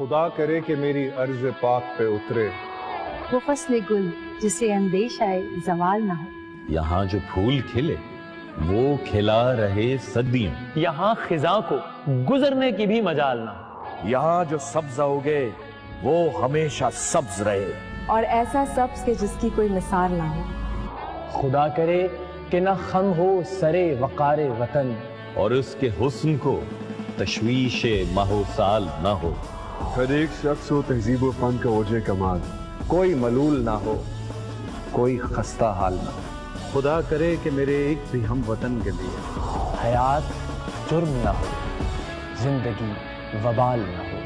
खुदा करे कि मेरी अर्ज पाक पे उतरे वो फसले गुल जिसे अंदेश आए जवाल ना हो। यहाँ जो फूल खिले वो खिला रहे सदियों। यहाँ खिजा को गुजरने की भी मजाल ना हो। यहाँ जो सब्ज उगे वो हमेशा सब्ज रहे, और ऐसा सब्ज के जिसकी कोई मिसाल ना हो। खुदा करे कि न खम हो सरे वकारे वतन, और उसके हुस्न को तशवीशे महोसाल न हो। हर एक शख्स हो तहजीब व फन का ओजे कमाल, कोई मलूल ना हो, कोई खस्ता हाल ना हो। खुदा करे कि मेरे एक भी हम वतन के लिए हयात जुर्म ना हो, जिंदगी वबाल ना हो।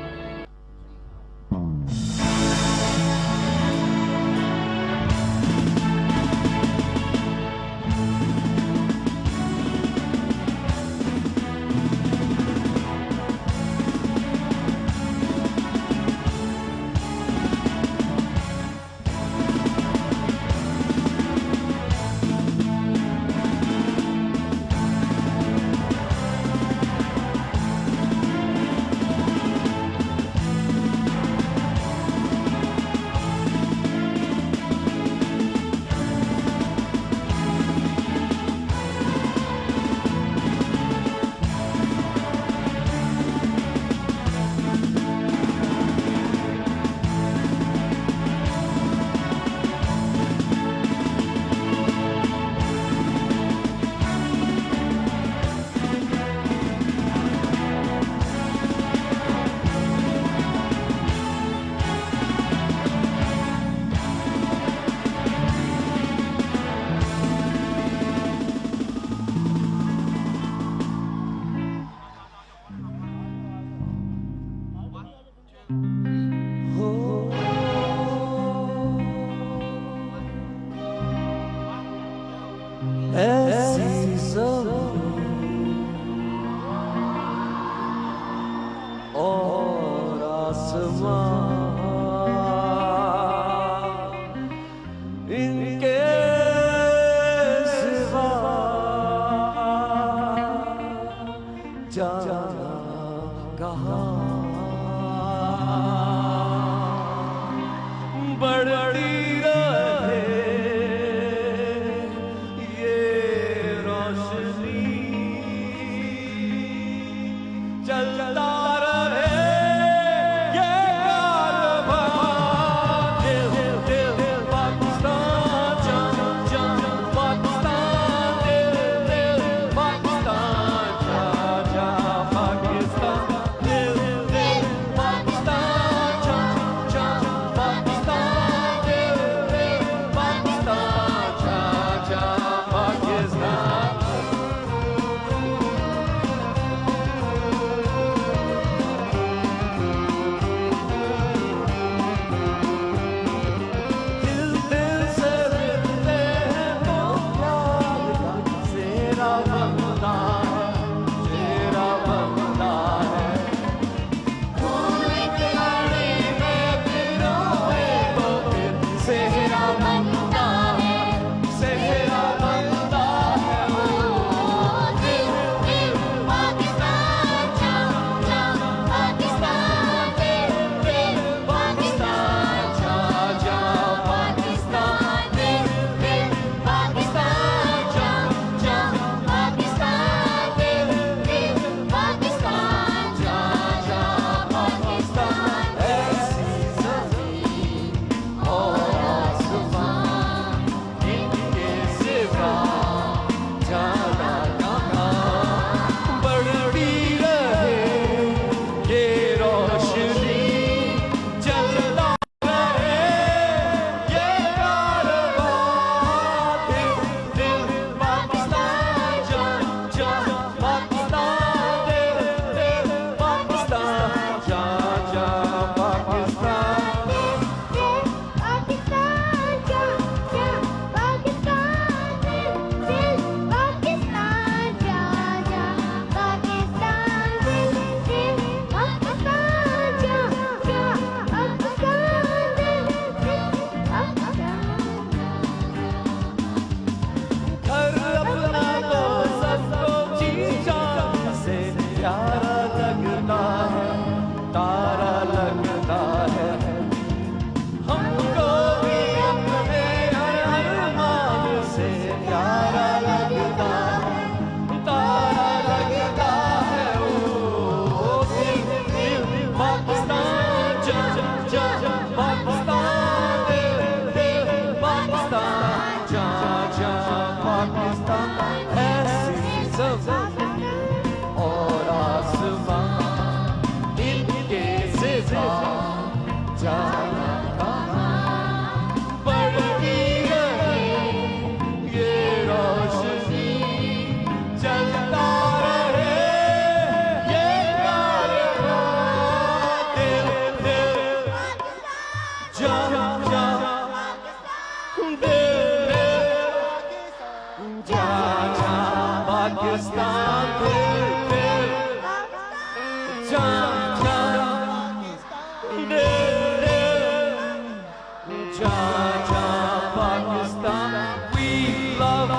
और आसमां इनके सिवा जाना कहाँ। बढ़ती रहे ये पाकिस्तान दिल जान जान दिल जान जान पाकिस्तान we love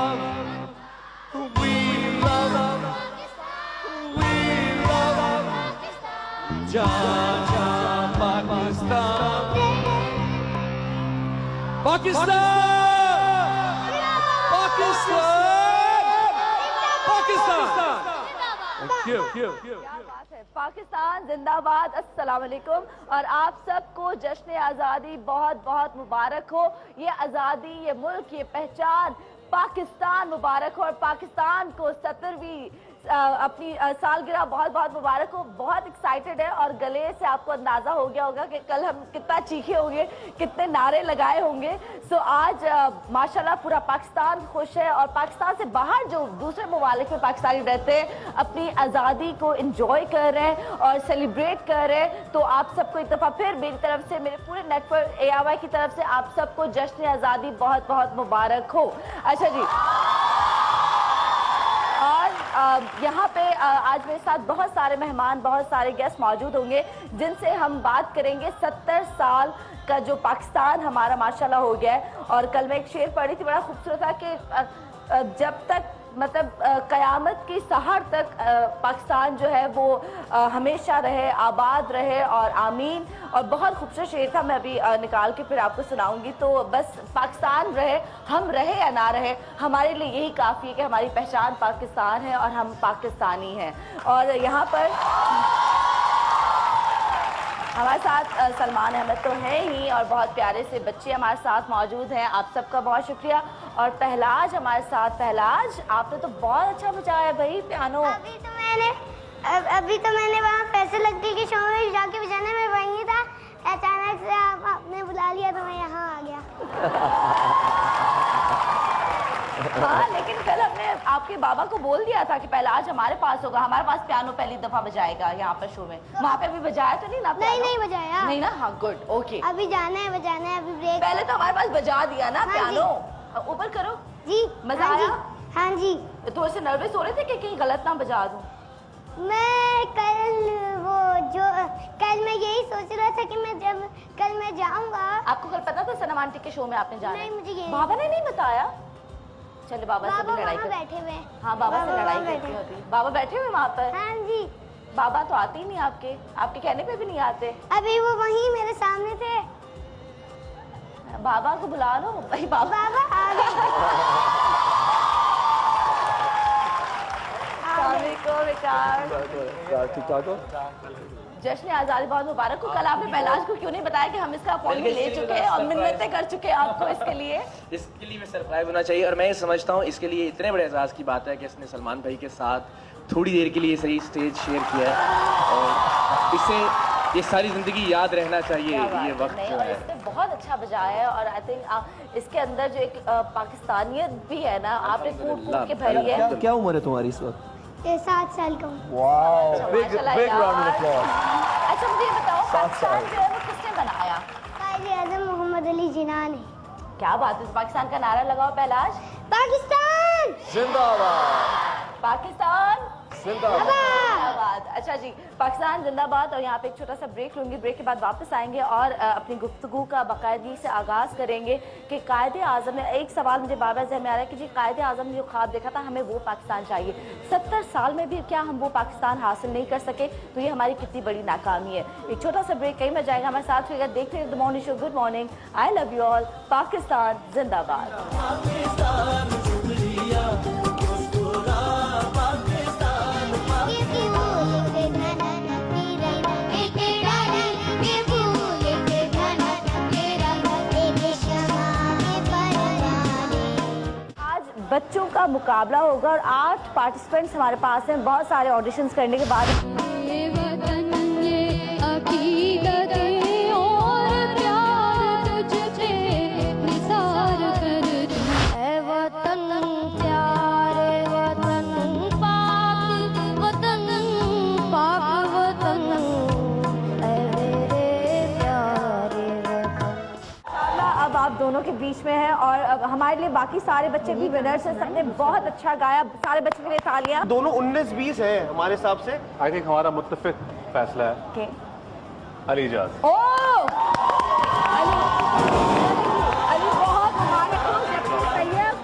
जान जान पाकिस्तान पाकिस्तान पाकिस्तान जिंदाबाद। अस्सलाम वालेकुम और आप सबको जश्न आज़ादी बहुत बहुत मुबारक हो। ये आज़ादी, ये मुल्क, ये पहचान पाकिस्तान मुबारक हो और पाकिस्तान को 70वीं अपनी सालगिरह बहुत बहुत मुबारक हो। बहुत एक्साइटेड है और गले से आपको अंदाज़ा हो गया होगा कि कल हम कितना चीखे होंगे, कितने नारे लगाए होंगे। सो आज माशाल्लाह पूरा पाकिस्तान खुश है और पाकिस्तान से बाहर जो दूसरे ममालिक में पाकिस्तानी रहते हैं अपनी आज़ादी को इंजॉय कर रहे हैं और सेलिब्रेट कर रहे हैं। तो आप सबको एक दफ़ा फिर मेरी तरफ से, मेरे पूरे नेटवर्क ARY की तरफ से आप सबको जश्न आज़ादी बहुत बहुत मुबारक हो। अच्छा जी, और यहाँ पे आज मेरे साथ बहुत सारे मेहमान, बहुत सारे गेस्ट मौजूद होंगे जिनसे हम बात करेंगे 70 साल का जो पाकिस्तान हमारा माशाल्लाह हो गया है। और कल मैं एक शेर पढ़ी थी, बड़ा खूबसूरत था कि जब तक मतलब क़यामत की सहर तक पाकिस्तान जो है वो हमेशा रहे, आबाद रहे और आमीन। और बहुत खूबसूरत शेर था, मैं अभी निकाल के फिर आपको सुनाऊंगी। तो बस पाकिस्तान रहे, हम रहे या ना रहे, हमारे लिए यही काफ़ी है कि हमारी पहचान पाकिस्तान है और हम पाकिस्तानी हैं। और यहाँ पर हमारे साथ सलमान अहमद तो है ही और बहुत प्यारे से बच्चे हमारे साथ मौजूद हैं। आप सबका बहुत शुक्रिया। और पहलाज हमारे साथ। पहलाज, आपने तो बहुत अच्छा बजाया है भाई पियानो। अभी तो मैंने वहाँ फैसल लगती के शो में जाके बजाना, मैं वहीं था, अचानक से आपने बुला लिया तो मैं यहाँ आ गया। हाँ, लेकिन कल हमने आपके बाबा को बोल दिया था कि पहलाज हमारे पास होगा, हमारे पास पियानो पहली दफा बजाएगा यहाँ पर शो में। वहाँ पे अभी बजाया तो नहीं ना? नहीं बजाया। नहीं ना? हाँ, गुड, ओके। अभी जाना है, बजाना है, अभी ब्रेक। पहले तो हमारे पास बजा दिया ना पियानो। ऊपर करो जी। मजा आया? हाँ जी। थोड़े से नर्वस हो रहे थे कि कहीं गलत ना बजा दूं? मैं कल मैं यही सोच रहा था कि मैं जब कल मैं जाऊंगा। आपको कल पता था सनम आंटी के शो में आपने जाना? नहीं, मुझे ये बाबा ने नहीं बताया। चलो बाबा से भी लड़ाई बैठे हुए। हाँ, बाबा से लड़ाई करती हो अभी। बाबा बैठे हुए वहाँ पर? हाँ जी। बाबा तो आते ही नहीं आपके कहने पे भी नहीं आते। अभी वो वहीं मेरे सामने थे। बाबा को बुला लो भाई। बाबा आ गए। जश्न आज़ादी बहुत मुबारक हो। कल आपने पहलाज को क्यों नहीं बताया कि हम इसका अपॉइंटमेंट ले चुके हैं और मिन्नतें कर चुके हैं आपको इसके लिए? इसके लिए मैं सरप्राइज होना चाहिए और मैं ये समझता हूँ इसके लिए इतने बड़े एजाज़ की बात है कि इसने सलमान भाई के साथ थोड़ी देर के लिए सही स्टेज शेयर किया है और इससे ये सारी ज़िंदगी याद रहना चाहिए ये वक्त जो है। इसने बहुत अच्छा बजाया है और आई थिंक इसके अंदर जो एक पाकिस्तानियत भी है ना, आपने कूट के भरी है। क्या उम्र है तुम्हारी इस वक्त? 7 साल का हूँ। Wow, big round of applause. अच्छा, मुझे ये बताओ पाकिस्तान जो है वो किसने बनाया? कायद-ए-आज़म मोहम्मद अली जिन्ना ने। क्या बात है, पाकिस्तान का नारा लगाओ पहलाज। पाकिस्तान जिंदाबाद, पाकिस्तान जिंदाबाद। अच्छा जी, पाकिस्तान जिंदाबाद। और यहाँ पे एक छोटा सा ब्रेक लूंगी, ब्रेक के बाद वापस आएंगे और अपनी गुफ्तगू का बाकायदगी से आगाज़ करेंगे कि कायद-ए-आज़म ने, एक सवाल मुझे बार बार ज़हन में आ रहा है कि जी कायद-ए-आज़म ने जो ख्वाब देखा था हमें वो पाकिस्तान चाहिए, 70 साल में भी क्या हम वो पाकिस्तान हासिल नहीं कर सके? तो ये हमारी कितनी बड़ी नाकामी है। एक छोटा सा ब्रेक कहीं में जाएगा, हमारे साथ होगा। देखते हैं the morning show. Good morning, I love you all. Pakistan जिंदाबाद। बच्चों का मुकाबला होगा और 8 पार्टिसिपेंट्स हमारे पास हैं। बहुत सारे ऑडिशंस करने के बाद दोनों के के बीच में है और अब हमारे लिए बाकी सारे बच्चे भी विनर्स हैं। सबने बहुत अच्छा गाया, सारे बच्चों के लिए तालियां। दोनों 19-20 है हमारे हिसाब से। आई थिंक हमारा मुत्तफिक फैसला है Okay. अलीजाज। ओह अली बहुत मुबारक हो, जबकि तैयब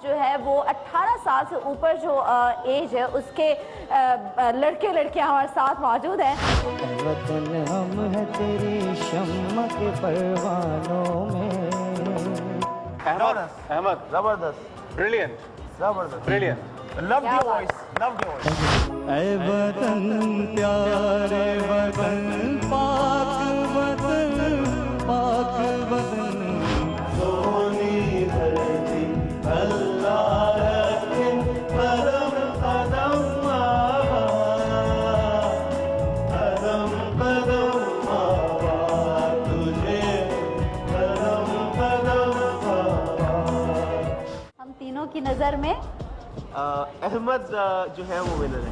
जो है वो 18 साल से ऊपर जो एज है उसके लड़के लड़कियां हमारे साथ मौजूद हैं। वतन हम है तेरी शम्मा के परवानों में। अहमद जबरदस्त, ब्रिलियंट, जबरदस्त, brilliant. Love your voice, love your voice. ऐ वतन प्यारे वतन पाक वतन पाक वतन सोनी धरती अल्लाह रखे करम कदम आबाद, कदम कदम आबाद तुझे करम कदम आबाद। हम तीनों की नजर में अहमद जो है वो विनर है।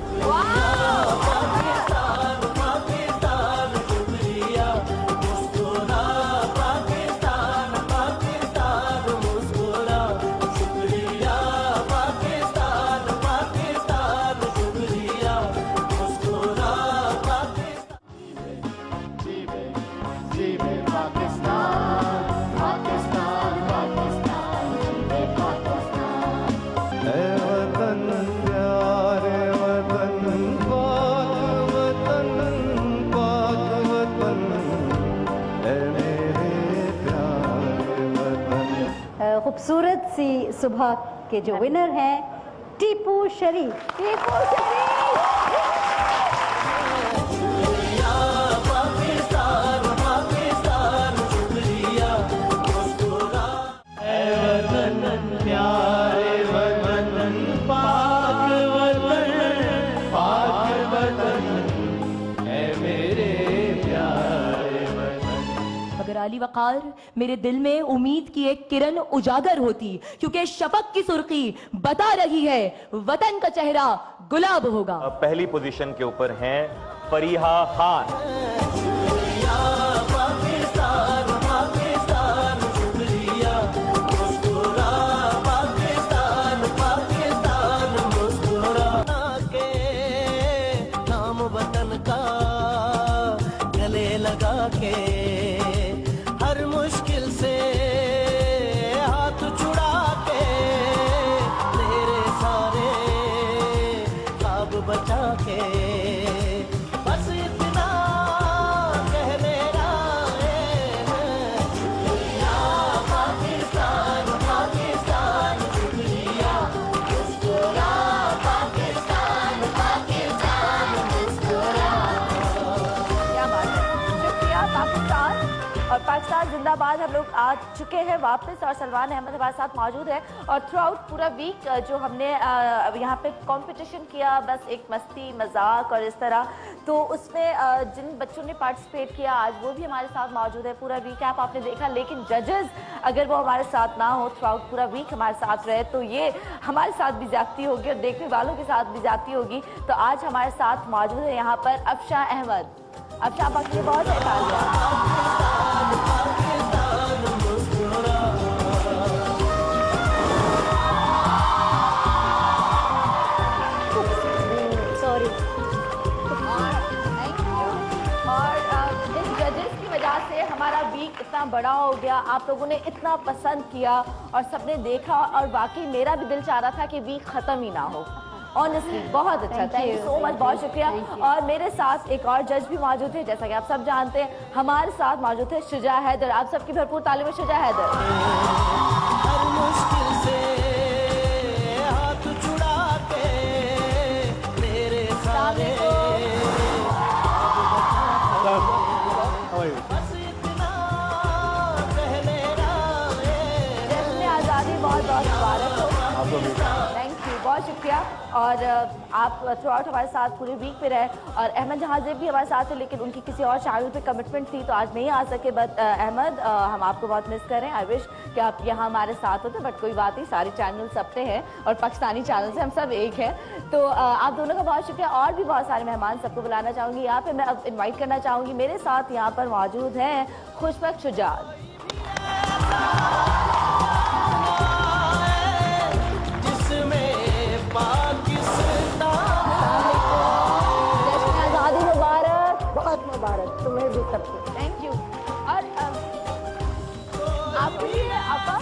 खूबसूरत सी सुबह के जो विनर हैं टीपू शरीफ। टीपू अली वक़ार मेरे दिल में उम्मीद की एक किरण उजागर होती, क्योंकि शफक की सुर्खी बता रही है वतन का चेहरा गुलाब होगा। पहली पोजीशन के ऊपर हैं फरीहा खान। पाकिस्तान जिंदाबाद। हम लोग आ चुके हैं वापस और सलमान अहमद हमारे साथ मौजूद है। और थ्रू आउट पूरा वीक जो हमने यहाँ पे कंपटीशन किया, बस एक मस्ती मजाक और इस तरह, तो उसमें जिन बच्चों ने पार्टिसिपेट किया आज वो भी हमारे साथ मौजूद है। पूरा वीक आप आपने देखा, लेकिन जजेस अगर वो हमारे साथ ना हो, थ्रू आउट पूरा वीक हमारे साथ रहे, तो ये हमारे साथ भी जाती होगी और देखने वालों के साथ भी जाती होगी। तो आज हमारे साथ मौजूद है यहाँ पर अफशा अहमद। अफशा आपके लिए बहुत सॉरी। से हमारा वीक इतना बड़ा हो गया, आप लोगों ने इतना पसंद किया और सबने देखा, और वाकई मेरा भी दिल चाह रहा था कि वीक खत्म ही ना हो। ऑनेस्टली बहुत अच्छा, थैंक यू सो मच, बहुत शुक्रिया। और मेरे साथ एक और जज भी मौजूद थे, जैसा कि आप सब जानते हैं हमारे साथ मौजूद थे शुजा हैदर। आप सबकी भरपूर तालीम में शुजा हैदर। हर मुश्किल से हाथ छुड़ा के मेरे सारे आज़ादी बहुत बहुत मुबारक हो। Thank you. बहुत शुक्रिया। और आप थ्रू आउट हमारे साथ पूरे वीक पे रहे। और अहमद जहाज़ेब भी हमारे साथ थे, लेकिन उनकी किसी और चैनल पे कमिटमेंट थी तो आज नहीं आ सके। बट अहमद, हम आपको बहुत मिस कर रहे हैं। आई विश कि आप यहाँ हमारे साथ होते, बट कोई बात नहीं, सारे चैनल सब पे हैं और पाकिस्तानी चैनल से हम सब एक हैं। तो आप दोनों का बहुत शुक्रिया। और भी बहुत सारे मेहमान सबको बुलाना चाहूँगी यहाँ पे। मैं अब इन्वाइट करना चाहूँगी, मेरे साथ यहाँ पर मौजूद हैं खुशबख्श शुजात, बहुत मुबारक तुम्हें भी सबको। Thank you. और आपके लिए आपका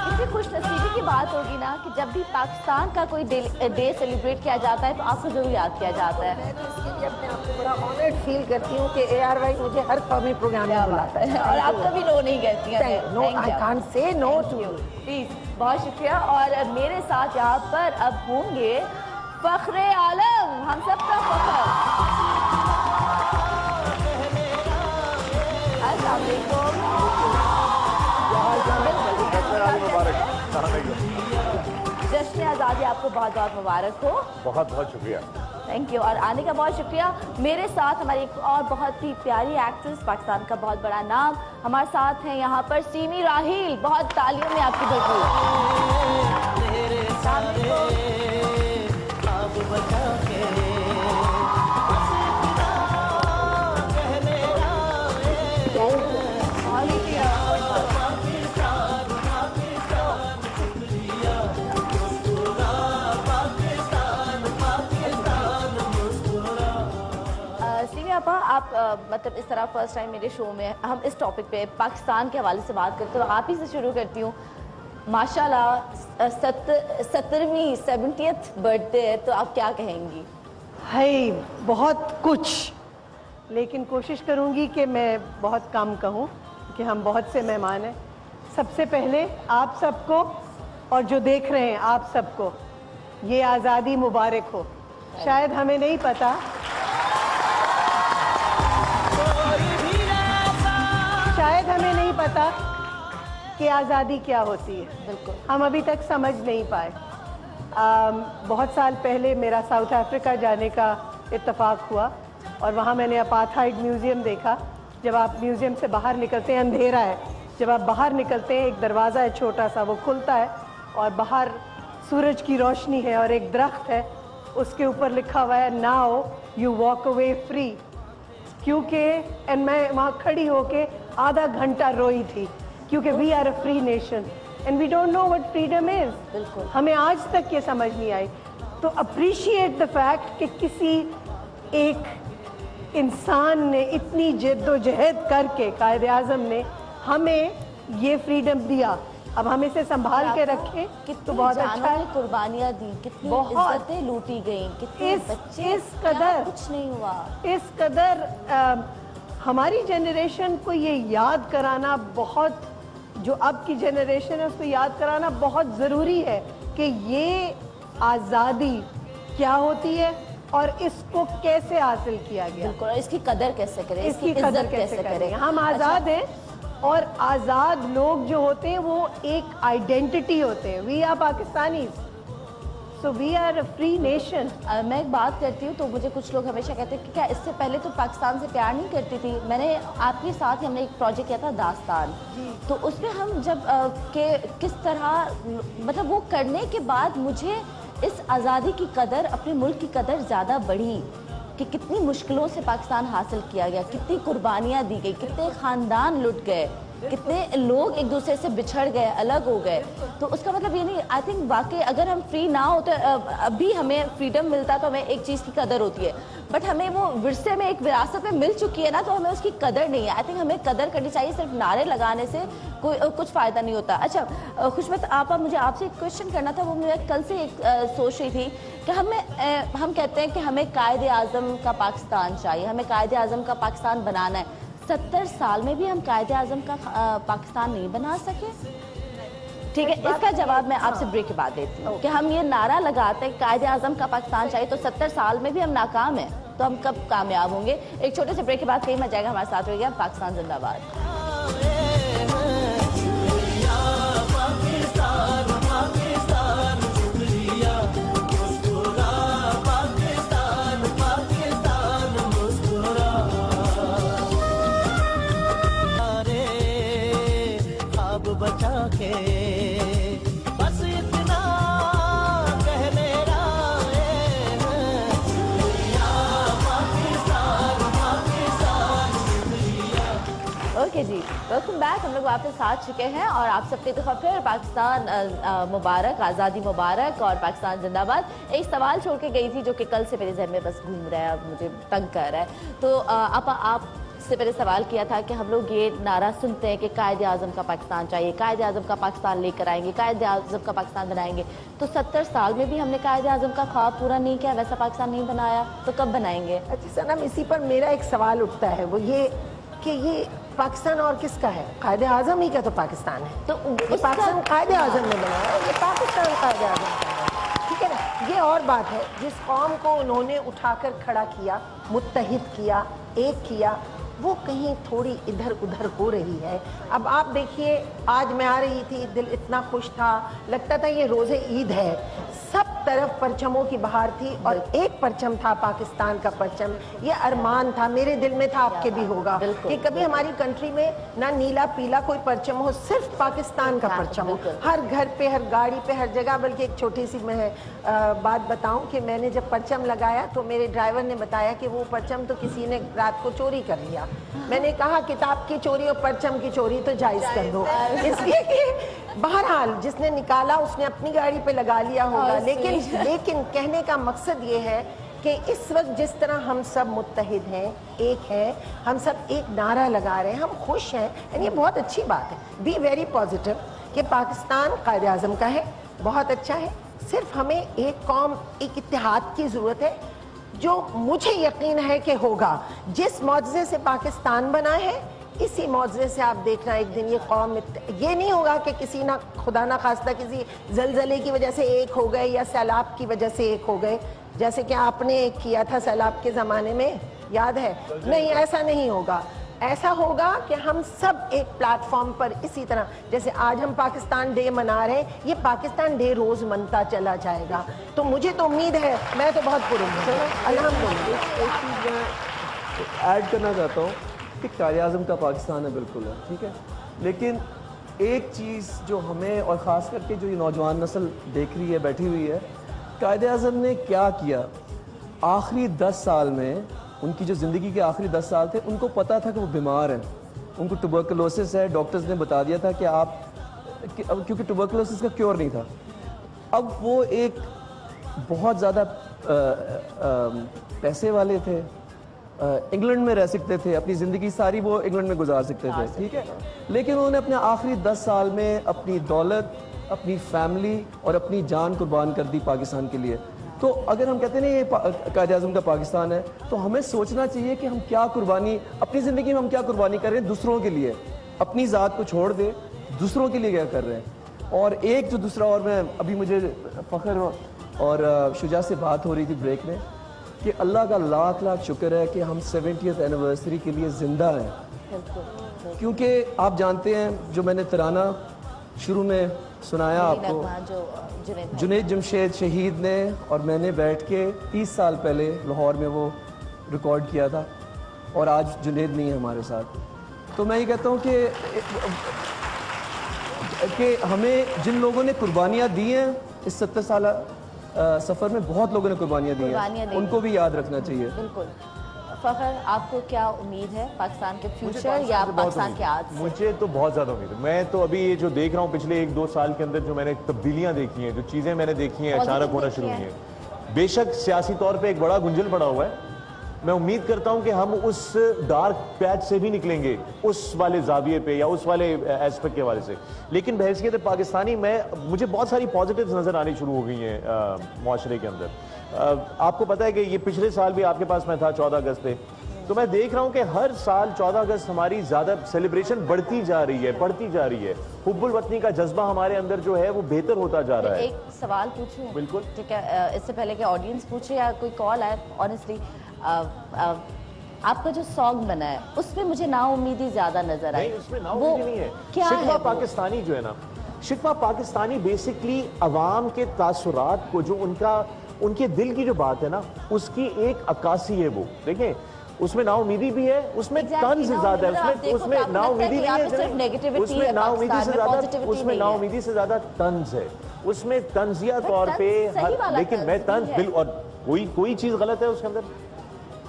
कितनी खुशनसीबी की बात होगी ना कि जब भी पाकिस्तान का कोई डे सेलिब्रेट किया जाता है तो आपको जरूर याद किया जाता है। मैं तो इसके लिए अपने आप को बड़ा ऑनर्ड फील करती हूँ कि ARY मुझे हर कौमी प्रोग्राम में बुलाता है और आप कभी नो नहीं कहती हैं। No, I can't say no to you. Please, बहुत शुक्रिया। और मेरे साथ यहाँ पर अब होंगे फख्रे आलम, हम सबका फख्र। जश्न आज़ादी आपको बहुत बहुत मुबारक हो। बहुत बहुत शुक्रिया। Thank you. और आने का बहुत शुक्रिया। मेरे साथ हमारी एक और बहुत ही प्यारी एक्ट्रेस, पाकिस्तान का बहुत बड़ा नाम, हमारे साथ हैं यहाँ पर सीमी राहील। बहुत तालियों में आपकी आप मतलब इस तरह फर्स्ट टाइम मेरे शो में हम इस टॉपिक पे पाकिस्तान के हवाले से बात करते हैं, तो आप ही से शुरू करती हूँ। माशाल्लाह 70वीं 70th बर्थडे है, तो आप क्या कहेंगी? है बहुत कुछ, लेकिन कोशिश करूँगी कि मैं बहुत कम कहूँ कि हम बहुत से मेहमान हैं। सबसे पहले आप सबको और जो देख रहे हैं आप सबको ये आज़ादी मुबारक हो। शायद हमें नहीं पता, शायद हमें नहीं पता कि आज़ादी क्या होती है। बिल्कुल, हम अभी तक समझ नहीं पाए। बहुत साल पहले मेरा साउथ अफ्रीका जाने का इत्तेफाक हुआ और वहाँ मैंने अपार्थाइड म्यूज़ियम देखा। जब आप म्यूज़ियम से बाहर निकलते हैं, अंधेरा है, जब आप बाहर निकलते हैं एक दरवाज़ा है छोटा सा, वो खुलता है और बाहर सूरज की रोशनी है और एक दरख्त है, उसके ऊपर लिखा हुआ है now you walk away free. क्योंकि मैं वहाँ खड़ी होके आधा घंटा रोई थी, क्योंकि we are a free nation and we don't know what freedom is. बिल्कुल, हमें आज तक ये समझ नहीं आई। तो अप्रिशिएट द फैक्ट कि किसी एक इंसान ने इतनी जद्दोजहद करके, कायदे आज़म ने हमें ये फ्रीडम दिया। अब हम इसे संभाल के रखें तो बहुत अच्छा है। कुर्बानियाँ दी, कितनी इज्जतें लूटी गई, कितने बच्चे, इस कदर कुछ नहीं हुआ। इस कदर हमारी जनरेशन को ये याद कराना बहुत, जो अब की जनरेशन है उसको याद कराना बहुत ज़रूरी है कि ये आज़ादी क्या होती है और इसको कैसे हासिल किया गया। बिल्कुल, और इसकी कदर कैसे करें, इसकी कदर कैसे करें। हम आज़ाद हैं और आज़ाद लोग जो होते हैं वो एक आइडेंटिटी होते हैं। We are Pakistani, so we are a free nation. मैं एक बात करती हूँ तो मुझे कुछ लोग हमेशा कहते हैं कि क्या इससे पहले तो पाकिस्तान से प्यार नहीं करती थी। मैंने आपके साथ ही हमने एक प्रोजेक्ट किया था दास्तान, तो उसमें हम जब किस तरह मतलब वो करने के बाद मुझे इस आज़ादी की कदर, अपने मुल्क की कदर ज़्यादा बढ़ी कि कितनी मुश्किलों से पाकिस्तान हासिल किया गया, कितनी कुर्बानियाँ दी गई, कितने ख़ानदान लुट गए, कितने लोग एक दूसरे से बिछड़ गए, अलग हो गए। तो उसका मतलब ये नहीं, आई थिंक वाकई अगर हम फ्री ना होते, अभी हमें फ्रीडम मिलता तो हमें एक चीज़ की कदर होती है, बट हमें वो विरसे में, एक विरासत में मिल चुकी है ना, तो हमें उसकी कदर नहीं है। आई थिंक हमें कदर करनी चाहिए, सिर्फ नारे लगाने से कोई कुछ फ़ायदा नहीं होता। अच्छा खुशबत आपा, मुझे आपसे एक क्वेश्चन करना था। वो मैं कल से एक सोच रही थी कि हम कहते हैं कि हमें कायदे आज़म का पाकिस्तान चाहिए, हमें कायदे आज़म का पाकिस्तान बनाना है। 70 साल में भी हम कायदे आज़म का पाकिस्तान नहीं बना सके? ठीक है, इसका जवाब मैं आपसे ब्रेक के बाद देती हूँ कि हम ये नारा लगाते हैं कायदे आज़म का पाकिस्तान चाहिए, तो 70 साल में भी हम नाकाम हैं, तो हम कब कामयाब होंगे? एक छोटे से ब्रेक के बाद कहीं मच जाएगा। हमारे साथ रहिएगा। पाकिस्तान जिंदाबाद। Welcome back. हम लोग वापस आ चुके हैं और आप सबके दफा फिर पाकिस्तान मुबारक, आज़ादी मुबारक और पाकिस्तान जिंदाबाद। एक सवाल छोड़ के गई थी जो कि कल से मेरे जहन में बस घूम रहा है, मुझे तंग कर रहा है। तो आप से पहले सवाल किया था कि हम लोग ये नारा सुनते हैं कि कायदे आज़म का पाकिस्तान चाहिए, कायदे आज़म का पाकिस्तान लेकर आएंगे, कायदे आज़म का पाकिस्तान बनाएंगे। तो 70 साल में भी हमने कायदे आज़म का ख्वाब पूरा नहीं किया, वैसा पाकिस्तान नहीं बनाया, तो कब बनाएंगे? अच्छा सनम, इसी पर मेरा एक सवाल उठता है, वो ये कि ये पाकिस्तान और किसका है? कायदे आज़म ही का तो पाकिस्तान है। तो ये पाकिस्तान कायदे आज़म ने बनाया, ये पाकिस्तान कायदे आज़म का है, ठीक है ना? ये और बात है, जिस कौम को उन्होंने उठाकर खड़ा किया, मुत्तहिद किया, एक किया, वो कहीं थोड़ी इधर उधर हो रही है। अब आप देखिए, आज मैं आ रही थी, दिल इतना खुश था, लगता था ये रोज़े ईद है, सब तरफ परचमों की बहार थी और एक परचम था पाकिस्तान का परचम। ये अरमान था, मेरे दिल में था, आपके भी होगा, कि कभी हमारी कंट्री में ना नीला पीला कोई परचम हो, सिर्फ पाकिस्तान का परचम हो, हर घर पे, हर गाड़ी पे, हर जगह। बल्कि एक छोटी सी मैं बात बताऊं कि मैंने जब परचम लगाया तो मेरे ड्राइवर ने बताया कि वो परचम तो किसी ने रात को चोरी कर लिया। मैंने कहा किताब की चोरी और परचम की चोरी तो जायज़ कर दो, इसलिए कि बहरहाल जिसने निकाला उसने अपनी गाड़ी पे लगा लिया होगा। लेकिन कहने का मकसद ये है कि इस वक्त जिस तरह हम सब मुत्तहिद हैं, एक हैं, हम सब एक नारा लगा रहे हैं, हम खुश हैं, एंड ये बहुत अच्छी बात है। बी वेरी पॉजिटिव कि पाकिस्तान कायदे आज़म का है, बहुत अच्छा है। सिर्फ हमें एक कौम, एक इत्तेहाद की ज़रूरत है, जो मुझे यकीन है कि होगा। जिस मौजज़े से पाकिस्तान बना है, इसी मौजज़े से आप देखना एक दिन ये कौम, ये नहीं होगा कि किसी ना खुदा ना खास्ता किसी ज़लज़ले की वजह से एक हो गए या सैलाब की वजह से एक हो गए, जैसे कि आपने एक किया था सैलाब के ज़माने में, याद है? नहीं, ऐसा नहीं होगा। ऐसा होगा कि हम सब एक प्लेटफॉर्म पर, इसी तरह जैसे आज हम पाकिस्तान डे मना रहे हैं, ये पाकिस्तान डे रोज़ मनता चला जाएगा। तो मुझे तो उम्मीद है, मैं तो बहुत पुरुष हूँ, अल्हम्दुलिल्लाह। एक चीज़ मैं ऐड करना चाहता हूँ कि कायदे आज़म का पाकिस्तान है, बिल्कुल है, ठीक है। लेकिन एक चीज़ जो हमें, और ख़ास करके जो ये नौजवान नस्ल देख रही है, बैठी हुई है, कायदे आज़म ने क्या किया आखिरी 10 साल में, उनकी जो ज़िंदगी के आखिरी 10 साल थे, उनको पता था कि वो बीमार हैं, उनको ट्यूबरकुलोसिस है, डॉक्टर्स ने बता दिया था कि आप, क्योंकि ट्यूबरकुलोसिस का क्योर नहीं था। अब वो एक बहुत ज़्यादा पैसे वाले थे, इंग्लैंड में रह सकते थे, अपनी ज़िंदगी सारी वो इंग्लैंड में गुजार सकते थे, ठीक है। लेकिन उन्होंने अपने आखिरी 10 साल में अपनी दौलत, अपनी फैमिली और अपनी जान कुर्बान कर दी पाकिस्तान के लिए। तो अगर हम कहते हैं ना ये कायदे आज़म का पाकिस्तान है, तो हमें सोचना चाहिए कि हम क्या कुर्बानी, अपनी ज़िंदगी में हम क्या कुर्बानी कर रहे हैं दूसरों के लिए, अपनी ज़ात को छोड़ दे, दूसरों के लिए क्या कर रहे हैं। और एक जो दूसरा, और मैं अभी, मुझे फ़ख्र और शुजा से बात हो रही थी ब्रेक में, कि अल्लाह का लाख लाख शुक्र है कि हम 70th एनिवर्सरी के लिए ज़िंदा हैं। क्योंकि आप जानते हैं, जो मैंने तराना शुरू में सुनाया आपको, जुनैद जमशेद शहीद ने और मैंने बैठ के 30 साल पहले लाहौर में वो रिकॉर्ड किया था, और आज जुनैद नहीं है हमारे साथ। तो मैं ये कहता हूँ कि हमें जिन लोगों ने कुर्बानियाँ दी हैं इस 70 साल सफ़र में, बहुत लोगों ने कुर्बानियाँ दी हैं, उनको भी याद रखना चाहिए। बिल्कुल। फ़ख्र, आपको क्या उम्मीद है पाकिस्तान के फ्यूचर या पाकिस्तान के आज से? मुझे तो बहुत ज़्यादा उम्मीद है। मैं तो अभी ये जो देख रहा हूँ पिछले 1-2 साल के अंदर, जो मैंने तब्दीलियाँ देखी हैं, जो चीज़ें मैंने देखी हैं अचानक होना शुरू हुई हैं, बेशक सियासी तौर पे एक बड़ा गुंजल पड़ा हुआ है। मैं उम्मीद करता हूँ कि हम उस डार्क पैच से भी निकलेंगे, उस वाले जाविये पे या उस वाले एस्पेक्ट के वाले से। लेकिन बहसीत पाकिस्तानी, मुझे बहुत सारी पॉजिटिव्स नज़र आनी शुरू हो गई हैं माशरे के अंदर। आपको पता है कि ये पिछले साल भी आपके पास मैं था 14 अगस्त पे, तो मैं देख रहा हूँ कि हर साल 14 अगस्त हमारी ज़्यादा सेलिब्रेशन बढ़ती जा रही है। हुब्बुल वतनी का जज्बा हमारे अंदर जो है वो बेहतर होता जा रहा है। एक सवाल पूछूं? बिल्कुल, ठीक है। इससे पहले कि ऑडियंस पूछे या कोई कॉल आए, ऑनेस्टली आपका जो सॉन्ग बना है उसमें मुझे नाउम्मीदी ज्यादा नजर आई। उसमें नाउम्मीदी नहीं है, क्या है? शिकवा पाकिस्तानी जो है ना, शिकवा पाकिस्तानी बेसिकली अवाम के तासुरात को, जो उनके दिल की जो बात है ना, उसकी एक अक्कासी है वो। देखें, उसमें नाउम्मीदी भी है, उसमें तंज ज्यादा है, उसमें नाउम्मीदी नहीं है, उसमें नाउम्मीदी से ज्यादा तंज है, उसमें तंजिया तौर पे। लेकिन मैं तंज, और कोई चीज गलत है उसके अंदर?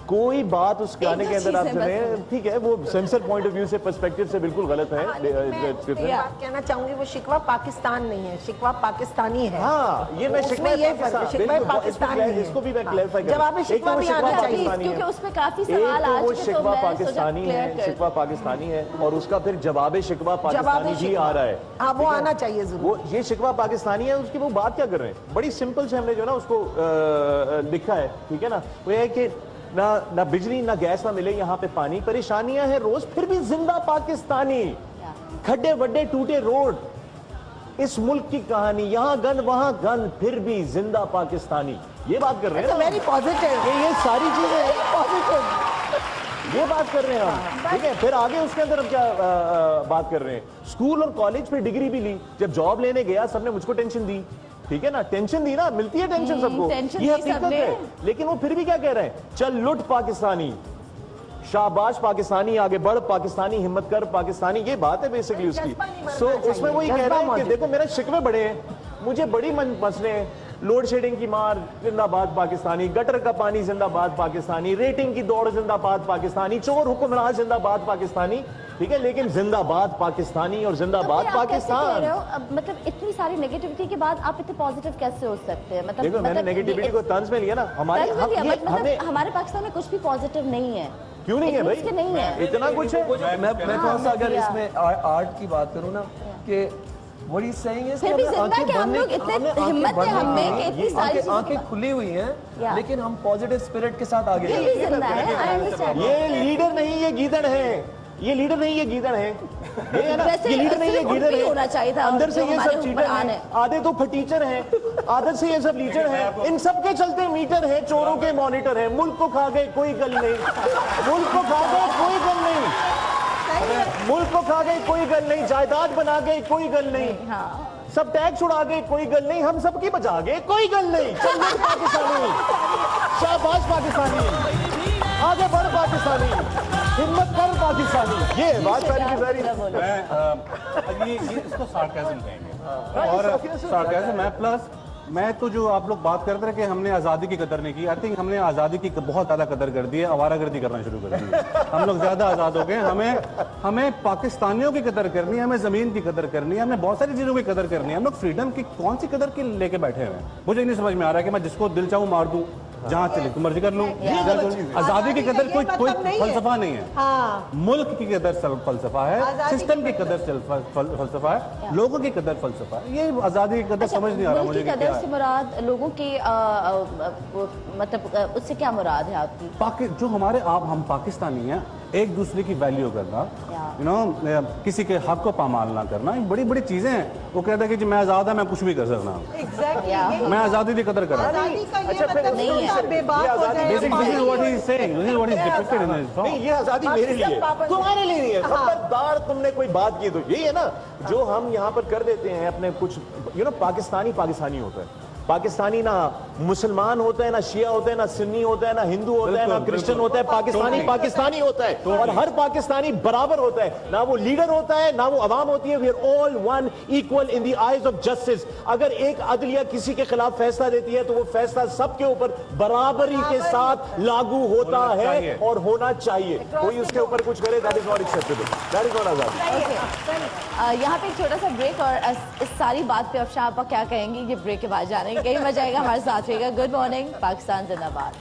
कोई बात उस गाने एक के दो अंदर आप चीज़ें सुने, ठीक है, वो सेंसर पॉइंट ऑफ व्यू से, पर्सपेक्टिव से बिल्कुल गलत है। मैं बात कहना चाहूंगी वो शिकवा पाकिस्तान नहीं है, शिकवा पाकिस्तानी है। हाँ, ये मैं उसमें ये फर्क है, शिकवा पाकिस्तान नहीं है। इसको भी मैं क्लैरिफाई कर, जवाब शिकवा भी आना चाहिए, क्योंकि उसमें काफी सवाल एक आज वो के, तो शिकवा मैंने सोचा पाकिस्तानी clear है, कर शिकवा पाकिस्तानी है, और उसका फिर जवाब शिकवा पाकिस्तानी भी आ रहा है। हाँ, वो आना चाहिए जरूर। वो ये शिकवा पाकिस्तानी है, उसकी वो बात क्या कर रहे हैं, बड़ी सिंपल से हमने जो ना उसको लिखा है, ठीक है ना, वो ये है कि ना बिजली ना गैस ना मिले यहाँ पे पानी, परेशानियां हैं रोज फिर भी जिंदा पाकिस्तानी, खड्डे वड्डे टूटे रोड, इस मुल्क की कहानी, यहाँ गन वहां गन फिर भी जिंदा पाकिस्तानी, ये बात कर रहे हैं। वेरी पॉजिटिव, ये सारी चीजें पॉजिटिव, ये बात कर रहे हैं हम, ठीक है। फिर आगे उसके अंदर हम क्या बात कर रहे हैं, स्कूल और कॉलेज पे डिग्री भी ली, जब जॉब लेने गया सबने मुझको टेंशन दी, ठीक है ना, टेंशन दी ना, मिलती है टेंशन सबको, ये हकीकत है। लेकिन वो फिर भी क्या कह रहे हैं, चल लुट पाकिस्तानी, शाबाश पाकिस्तानी, आगे बढ़ पाकिस्तानी, हिम्मत कर पाकिस्तानी, ये बात है बेसिकली उसकी। सो उसमें वही कह रहे हैं कि देखो मेरे शिकवे बड़े हैं, मुझे बड़ी मसले हैं, लोड शेडिंग की मार जिंदाबाद पाकिस्तानी, गटर का पानी जिंदाबाद पाकिस्तानी, रेटिंग की दौड़ जिंदाबाद पाकिस्तानी, चोर हुक्मरान जिंदाबाद पाकिस्तानी, ठीक है, लेकिन जिंदाबाद पाकिस्तानी और जिंदाबाद पाकिस्तान। मतलब इतनी सारी नेगेटिविटी के बाद आप इतने पॉजिटिव कैसे हो सकते हैं? मतलब देखो मैंने नेगेटिविटी को तंज में लिया ना, हमारे हमारे पाकिस्तान में कुछ भी पॉजिटिव नहीं है। क्यों नहीं है भाई? नहीं है, इतना कुछ है। मैं थोड़ा सा अगर इसमें आर्ट की बात करूँ ना, कि what he's saying is फिर भी जिंदा कि हम लोग इतने हिम्मत है हमें कि इतनी सारी आंखें खुली हुई हैं, लेकिन हम पॉजिटिव स्पिरिट के साथ आगे ये भी जिंदा है, I understand। ये लीडर नहीं, ये गीदड़ है, ये लीडर नहीं, ये गीदड़ है, ये है ना, ये लीडर नहीं, ये गीदड़ है, होना चाहिए था, अंदर से ये सब चीटर हैं, आधे तो फटीचर हैं, आदत से ये सब लीचर हैं, इन सब के चलते मीटर है, चोरों के मॉनिटर है, मुल्क को खा गए कोई गल नहीं, मुल्क को खा गए कोई गल नहीं, मुल्क को खा गए कोई गल नहीं, जायदाद बना गए कोई गल नहीं, सब टैक्स उड़ा गए कोई गल नहीं, हम सबकी बचा गए कोई गल नहीं, चल पाकिस्तानी, शाबाश पाकिस्तानी, आगे बढ़ पाकिस्तानी, हिम्मत कर पाकिस्तानी, ये बात सारी की सारी। ये इसको सार्केज़म कहेंगे, और सार्केज़म है, प्लस मैं तो जो आप लोग बात करते रहे कि हमने आज़ादी की कदर नहीं की, आई थिंक हमने आज़ादी की बहुत ज़्यादा कदर कर दी है, आवारागर्दी करना शुरू कर दी है, हम लोग ज़्यादा आज़ाद हो गए, हमें पाकिस्तानियों की कदर करनी है, हमें ज़मीन की कदर करनी है, हमें बहुत सारी चीज़ों की कदर करनी है। हम लोग फ्रीडम की कौन सी कदर की लेके बैठे हुए हैं, मुझे नहीं समझ में आ रहा है कि मैं जिसको दिल चाहूँ मार दूँ, जहाँ चले तो मर्जी कर लूँ। आज़ादी की कदर कोई फलसफा नहीं है, मुल्क की कदर फलसफा है, सिस्टम की कदर फलसफा है, लोगों की कदर फलसफा है, ये आज़ादी की कदर समझ नहीं आ रहा मुझे। से मुराद लोगों के मतलब उससे क्या मुराद है आपकी? जो हमारे हम पाकिस्तानी हैं, एक दूसरे की वैल्यू करना, यू नो, किसी के हक को पामाल ना करना, बड़ी बड़ी चीजें हैं। वो कहता है कि मैं आजाद है, मैं कुछ भी कर सकता हूँ, मैं आजादी की कदर कर रहा हूँ। ये आजादी मेरे लिए, तुम्हारे लिए नहीं है। खबरदार तुमने कोई बात की तो यही है ना, जो हम यहाँ पर कर देते हैं अपने कुछ, यू नो, पाकिस्तानी पाकिस्तानी होता है, पाकिस्तानी ना मुसलमान होता है, ना शिया होता है, ना सुन्नी होता है, ना हिंदू होता है, ना क्रिश्चियन होता है, पाकिस्तानी पाकिस्तानी होता है, और हर पाकिस्तानी बराबर होता है, ना वो लीडर होता है, ना वो अवाम होती है। We are all one, equal in the eyes of justice. अगर एक अदलिया किसी के खिलाफ फैसला देती है तो वो फैसला सबके ऊपर बराबरी के साथ लागू होता है और होना चाहिए। कोई उसके ऊपर कुछ करे, that is not acceptable, that is not आजादी। यहाँ पे एक छोटा सा ब्रेक, और इस सारी बात पे अफशान आपा क्या कहेंगे ये ब्रेक के बाद जाने कहीं मजा आएगा, हमारे साथ रहेगा। गुड मॉर्निंग पाकिस्तान जिंदाबाद।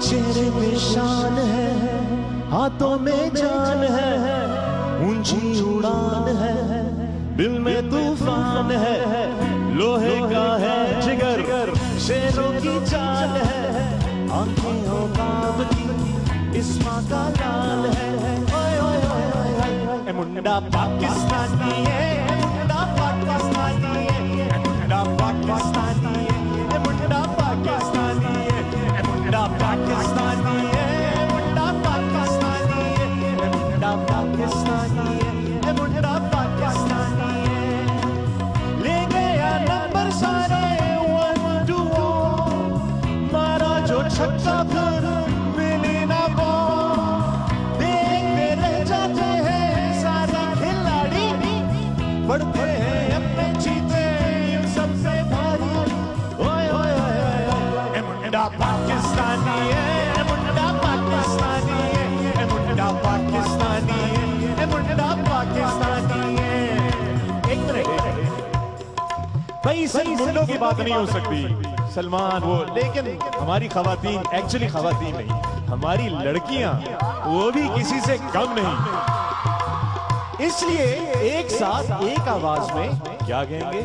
चेहरे में शान है, हाथों में जान है, ऊंची उड़ान है, दिल में तूफान है, लोहे का है जिगर, शेरों की चाल है, आंखें औकात की इस माँ का लाल है। मुंडा पाकिस्तानी है, मुंडा पाकिस्तानी है, मुंडा पाकिस्तानी है, मुंडा पाकिस्तानी है, मुंडा पाकिस्तानी है, मुंडा पाकिस्तानी है, मुंडा पाकिस्तानी है, मुंडा पाकिस्तानी है। ले गया नंबर सारे 1 2 मारा जो छक्का फिर मिली ना बॉल, देखते रह जाते हैं बढ़ते हैं अपने चीते सबसे भारी, पाकिस्तानी है। एक मिनट, भाई सिर्फ मुंडों की बात नहीं हो सकती, सलमान वो, लेकिन हमारी खवातीन, एक्चुअली खवातीन नहीं, हमारी लड़कियां वो भी किसी से कम नहीं। इसलिए एक साथ एक आवाज में क्या कहेंगे?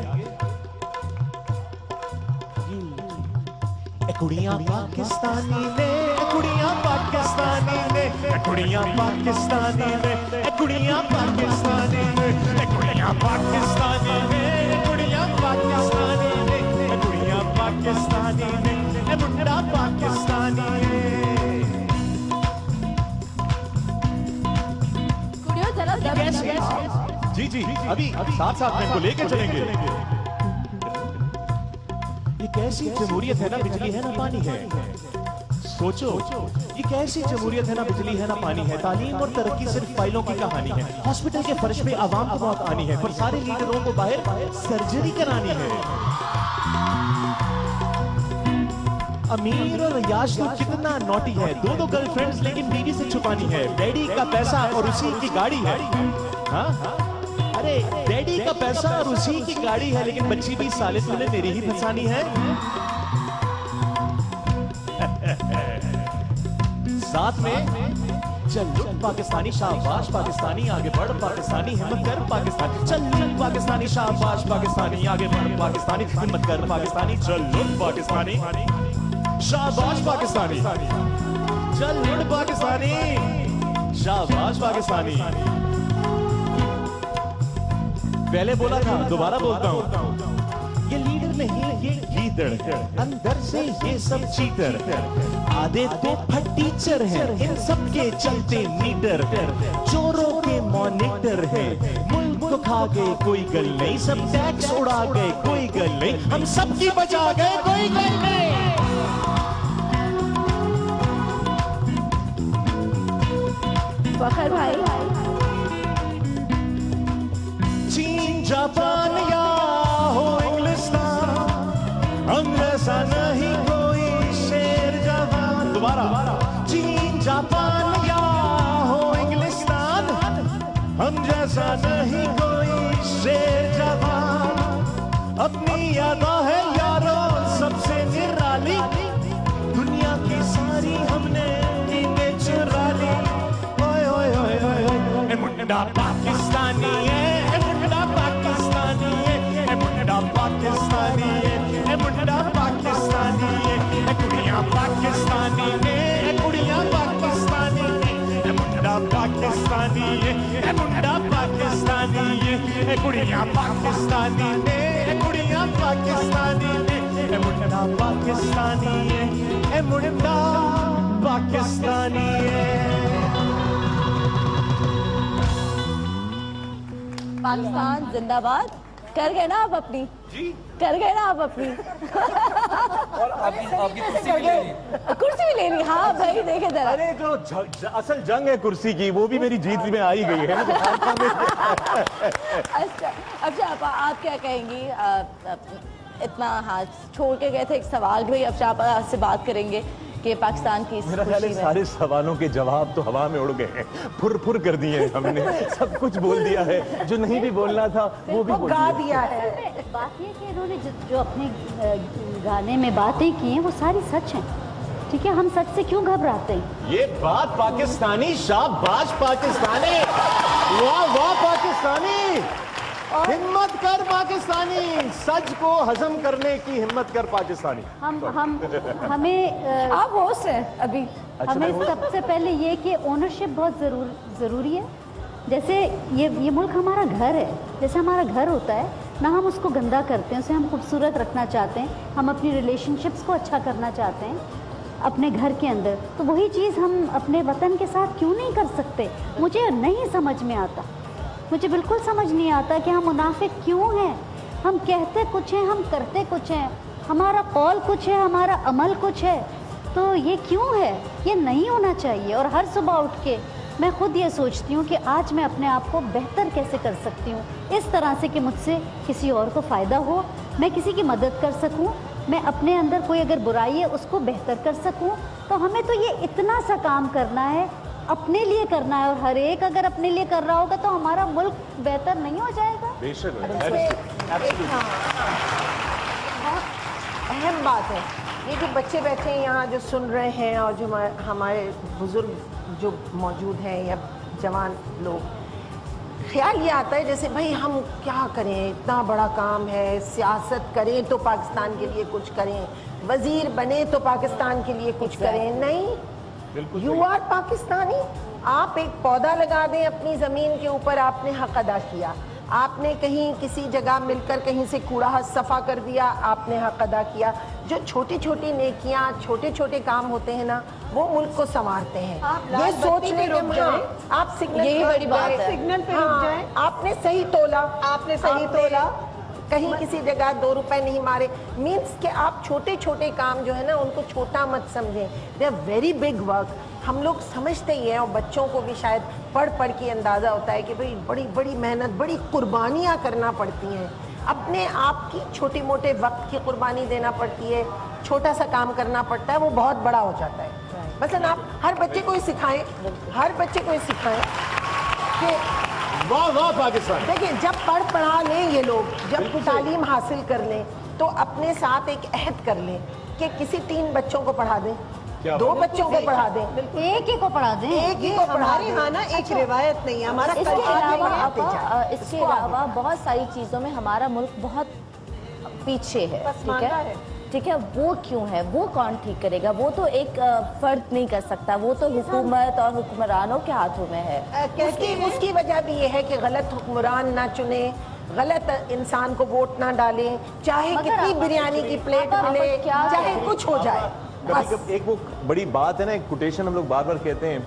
कुड़ियां पाकिस्तानी ने, कुड़ियां पाकिस्तानी ने, कुड़ियां पाकिस्तानी ने, कुड़ियां पाकिस्तानी ने, कुड़ियां पाकिस्तानी ने, कुड़ियां पाकिस्तानी ने, कुड़ियां पाकिस्तानी ने, मुंडा पाकिस्तानी ने। कुड़ियों जरा जी जी, अभी साथ साथ में इनको लेके चलेंगे। ये कैसी जमहूरियत है ना बिजली है ना पानी है। सोचो, ये कैसी जमहूरियत है ना बिजली है ना पानी है। तालीम और तरक्की सिर्फ फाइलों की कहानी है। हॉस्पिटल के फर्श पे आवाम को बहुत आनी है, पर सारे लीडरों को बाहर सर्जरी करानी है। अमीर और अय्याश तो कितना नॉटी है, दो गर्लफ्रेंड्स लेकिन बीवी से छुपानी है। डैडी का पैसा और उसी की गाड़ी है। हाँ, अरे डैडी का पैसा और उसी की गाड़ी है, लेकिन बच्ची भी साले तूने मेरी ही फंसानी है। साथ में चल लुट पाकिस्तानी, शाबाश पाकिस्तानी, आगे बढ़ पाकिस्तानी, हिम्मत कर पाकिस्तानी। चल लुट पाकिस्तानी, शाबाश पाकिस्तानी, आगे बढ़ पाकिस्तानी, हिम्मत कर पाकिस्तानी। चल लुट पाकिस्तानी, शाबाश पाकिस्तानी, चल लुट पाकिस्तानी, शाबाश पाकिस्तानी। पहले बोला था, दोबारा बोलता हूँ, ये लीडर नहीं ये लीडर है, अंदर से ये सब चीटर, आधे तो फटीचर है, इन सब के चलते मीटर, चोरों के मॉनिटर है। मुल्क को खा गए कोई गल नहीं, सब टैक्स उड़ा गए कोई गल नहीं, हम सबकी बचा गए कोई गल नहीं। फखर भाई, चीन जापान या हो इंग्लिस्तान, हम जैसा नहीं कोई शेर जवान। दोबारा, चीन जापान या हो इंग्लिस्तान, हम जैसा नहीं कोई शेर जवान। अपनी यादा है यारों सबसे निराली, दुनिया की सारी हमने नींदें चुरा ली। ओए ओए ओए ओए, मुंडा पाकिस्तानी है, मुंडा पाकिस्तानी है, मुंडा पाकिस्तानी है, मुंडा पाकिस्तानी है। कुड़ियां पाकिस्तानी ने, कुड़ियां पाकिस्तानी ने, मुंडा पाकिस्तानी है, मुंडा पाकिस्तानी है। कुड़ियां पाकिस्तानी ने, कुड़ियां पाकिस्तानी ने, मुंडा पाकिस्तानी है, मुंडा पाकिस्तानी है। पाकिस्तान जिंदाबाद। कर गए ना आप अपनी? जी कर गए ना आप अपनी? और आपकी कुर्सी भी ले ली। कुर्सी भी ले ली, हाँ भाई देखे जरा। अरे जो असल जंग है कुर्सी की, वो भी मेरी जीत में आई गई है। अच्छा आप क्या कहेंगी? इतना हाथ छोड़ के गए थे, एक सवाल भी अब आप से बात करेंगे कि पाकिस्तान की मेरा ख्याल है सारे सवालों के जवाब तो हवा में उड़ गए हैं, फुर कर दिए हैं हमने। सब कुछ बोल दिया है, जो नहीं भी बोलना था वो भी बोल दिया है। बात ये कि इन्होंने जो अपने गाने में बातें की हैं वो सारी सच हैं, ठीक है? हम सच से क्यों घबराते हैं? ये बात पाकिस्तानी, शाबाश पाकिस्तानी, वाह वाह पाकिस्तानी, हिम्मत कर पाकिस्तानी, सच को हजम करने की हिम्मत कर पाकिस्तानी। हमें आप होस्ट हैं अभी। हमें सबसे पहले ये कि ओनरशिप बहुत ज़रूरी है। जैसे ये मुल्क हमारा घर है, जैसे हमारा घर होता है ना, हम उसको गंदा करते हैं, उसे हम खूबसूरत रखना चाहते हैं, हम अपनी रिलेशनशिप्स को अच्छा करना चाहते हैं अपने घर के अंदर, तो वही चीज़ हम अपने वतन के साथ क्यों नहीं कर सकते? मुझे नहीं समझ में आता, मुझे बिल्कुल समझ नहीं आता कि हम मुनाफिक क्यों हैं। हम कहते कुछ हैं, हम करते कुछ हैं, हमारा कौल कुछ है, हमारा अमल कुछ है, तो ये क्यों है? ये नहीं होना चाहिए। और हर सुबह उठ के मैं खुद ये सोचती हूँ कि आज मैं अपने आप को बेहतर कैसे कर सकती हूँ, इस तरह से कि मुझसे किसी और को फ़ायदा हो, मैं किसी की मदद कर सकूँ, मैं अपने अंदर कोई अगर बुराई है उसको बेहतर कर सकूँ। तो हमें तो ये इतना सा काम करना है अपने लिए करना है, और हर एक अगर अपने लिए कर रहा होगा तो हमारा मुल्क बेहतर नहीं हो जाएगा। बेशक अहम बात है ये जो बच्चे बैठे हैं यहाँ जो सुन रहे हैं, और जो हमारे बुजुर्ग जो मौजूद हैं या जवान लोग, ख्याल ये आता है जैसे भाई हम क्या करें, इतना बड़ा काम है, सियासत करें तो पाकिस्तान के लिए कुछ करें, वजीर बने तो पाकिस्तान के लिए कुछ करें। नहीं, यू आर पाकिस्तानी। आप एक पौधा लगा दें अपनी ज़मीन के ऊपर, आपने हक अदा किया। आपने कहीं किसी जगह मिलकर कहीं से कूड़ा सफ़ा कर दिया, आपने हक अदा किया। जो छोटी छोटी नेकियां, छोटे छोटे काम होते हैं ना, वो मुल्क को संवारते हैं। ये सोचने के आप सिग्नल, यही बड़ी बात है, सिग्नल पे रुक जाएं। आपने सही तोला, आपने सही तोला, कहीं किसी जगह 2 रुपए नहीं मारे। मीन्स के आप छोटे छोटे काम जो है ना उनको छोटा मत समझें, they are very big work. हम लोग समझते ही हैं, और बच्चों को भी शायद पढ़ पढ़ के अंदाज़ा होता है कि भाई बड़ी बड़ी मेहनत, बड़ी कुर्बानियाँ करना पड़ती हैं। अपने आप की छोटी मोटे वक्त की कुर्बानी देना पड़ती है, छोटा सा काम करना पड़ता है, वो बहुत बड़ा हो जाता है। मसलन आप हर बच्चे को ही सिखाएं, हर बच्चे को ही सिखाएं कि वाह वाह पाकिस्तान। देखिए, जब पढ़ा लें ये लोग, जब तालीम हासिल कर लें तो अपने साथ एक अहद कर लें कि किसी 3 बच्चों को पढ़ा दें, 2 बच्चों को पढ़ा दें, एक ही को पढ़ा दें, एक ही को पढ़ा दें। हाँ ना, एक रिवायत नहीं है हमारा। इसके अलावा बहुत सारी चीज़ों में हमारा मुल्क बहुत पीछे है, ठीक है। वो क्यों है, वो कौन ठीक करेगा? वो तो एक फर्द नहीं कर सकता, वो तो हुकूमत और हुक्मरानों के हाथों में है। उसकी वजह भी ये है कि गलत हुक्मरान ना चुने, गलत इंसान को वोट ना डालें, चाहे कितनी बिरयानी की प्लेट मिले, चाहे कुछ हो जाए। एक वो बड़ी बात है ना, एक कोटेशन हम लोग बार बार कहते हैं,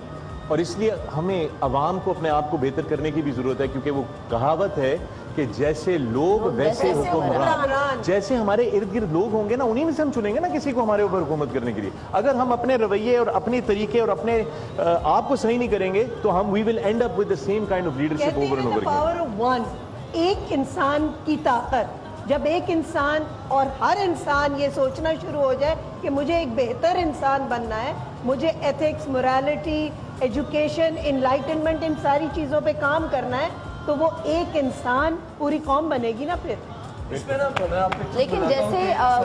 और इसलिए हमें अवाम को अपने आप को बेहतर करने की भी जरूरत है, क्योंकि वो कहावत है कि जैसे लोग वैसे हुक्मरान। जैसे हमारे इर्द गिर्द लोग होंगे ना, उन्हीं में से हम चुनेंगे ना किसी को हमारे ऊपर हुकूमत करने के लिए। अगर हम अपने रवैये और अपने तरीके और अपने आप को सही नहीं करेंगे तो हम we will end up with the same kind of leadership over and over again. एक इंसान की ताकत, जब एक इंसान और हर इंसान ये सोचना शुरू हो जाए कि मुझे एक बेहतर इंसान बनना है, मुझे एथिक्स, मोरालिटी, एजुकेशन, इनलाइटनमेंट, इन सारी चीज़ों पे काम करना है, तो वो एक इंसान पूरी कौम बनेगी ना फिर। लेकिन जैसे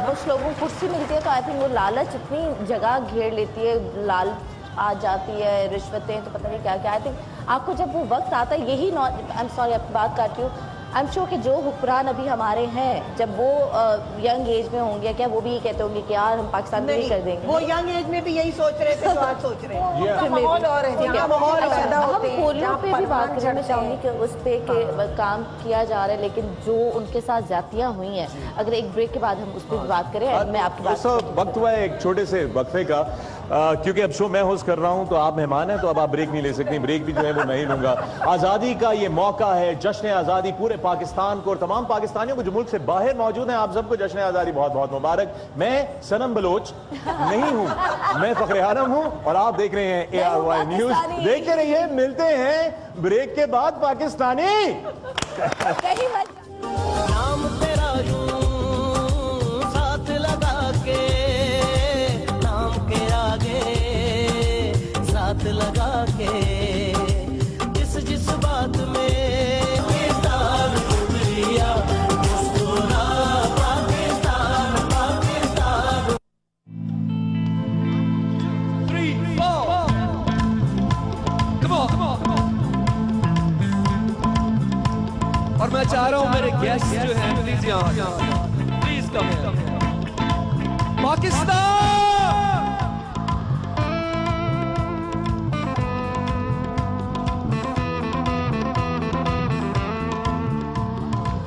कुछ लोगों को कुर्सी मिलती है तो आई थिंक वो लालच इतनी जगह घेर लेती है, लालच आ जाती है, रिश्वतें, तो पता नहीं क्या क्या। आई थिंक आपको जब वो वक्त आता है, यही आई एम सॉरी आपकी बात काट रही हूँ, आई एम श्योर कि जो हुक्मरान अभी हमारे हैं, जब वो यंग एज में होंगे, क्या वो भी ये कहते होंगे कि यार हम पाकिस्तान में नहीं कर देंगे? वो यंग एज में भी यही सोच रहे थे जो आज सोच रहे हैं। माहौल और है, जहाँ माहौल पैदा होते हैं। पोलियो पे भी बात करें, मैं चाहूँगी कि उस पे के काम किया जा रहा है, लेकिन जो उनके साथ ज्यादतियाँ हुई हैं, अगर एक ब्रेक के बाद हम उस पर भी बात करें। मैं आपकी बात वक्त हुआ है एक छोटे से वक्फे का, क्योंकि अब शो मैं होस्ट कर रहा हूं, तो आप मेहमान हैं, तो अब आप ब्रेक नहीं ले सकती। ब्रेक भी जो है वो मैं ही लूंगा। आज़ादी का ये मौका है, जश्न आज़ादी पूरे पाकिस्तान को और तमाम पाकिस्तानियों को जो मुल्क से बाहर मौजूद हैं, आप सबको जश्न आज़ादी बहुत बहुत मुबारक। मैं सनम बलोच नहीं हूं, मैं फखरे आलम हूं, और आप देख रहे हैं ARY न्यूज। देखते रहिए, मिलते हैं ब्रेक के बाद पाकिस्तानी। नाम तेरा यूं साथ लगा के, नाम के आगे साथ लगा के, जिस जिस बात में पाकिस्तान उमरिया, मुस्कुरा Pakistan Pakistan. 3, 4 come on, come on, come on। और मैं चाह रहा हूं मेरे गेस्ट जो हैं प्लीज यहाँ प्लीज कम पाकिस्तान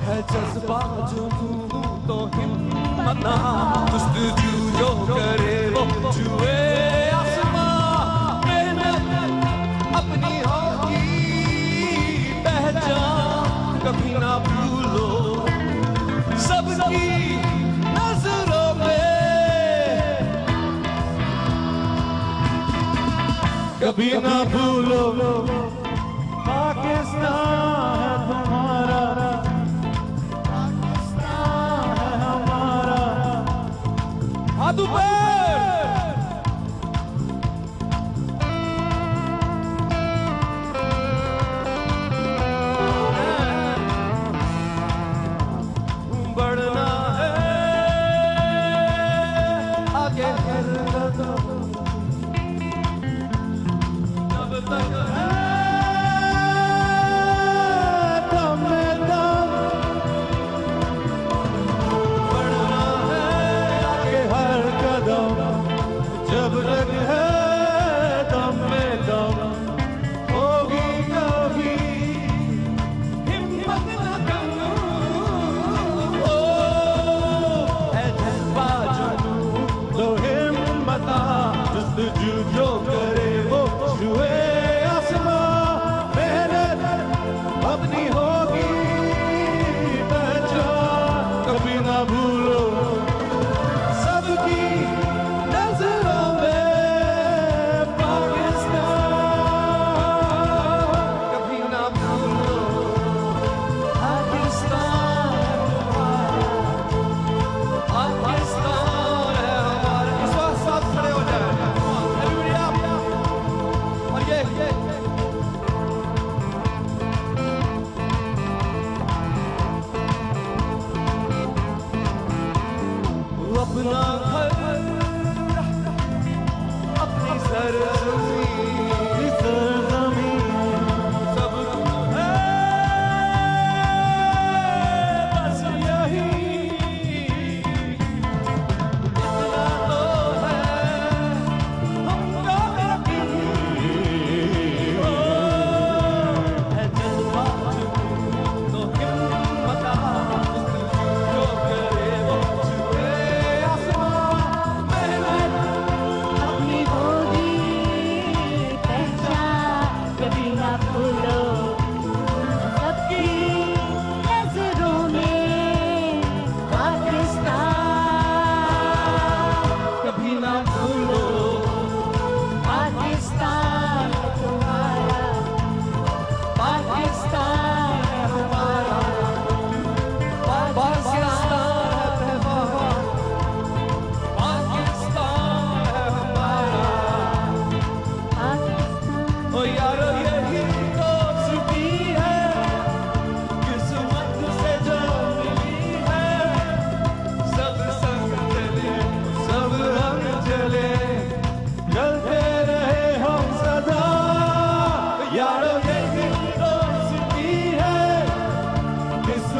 है जज्बा जो तो हिम्मत ना, जस्तजू जो करे वो छुए आसमां, मेहनत अपनी होगी पहचान, कभी ना भूलो सबकी नजरों में, कभी ना भूलो पाकिस्तान है तुम्हारा, पाकिस्तान है हमारा। हाथ ऊपर।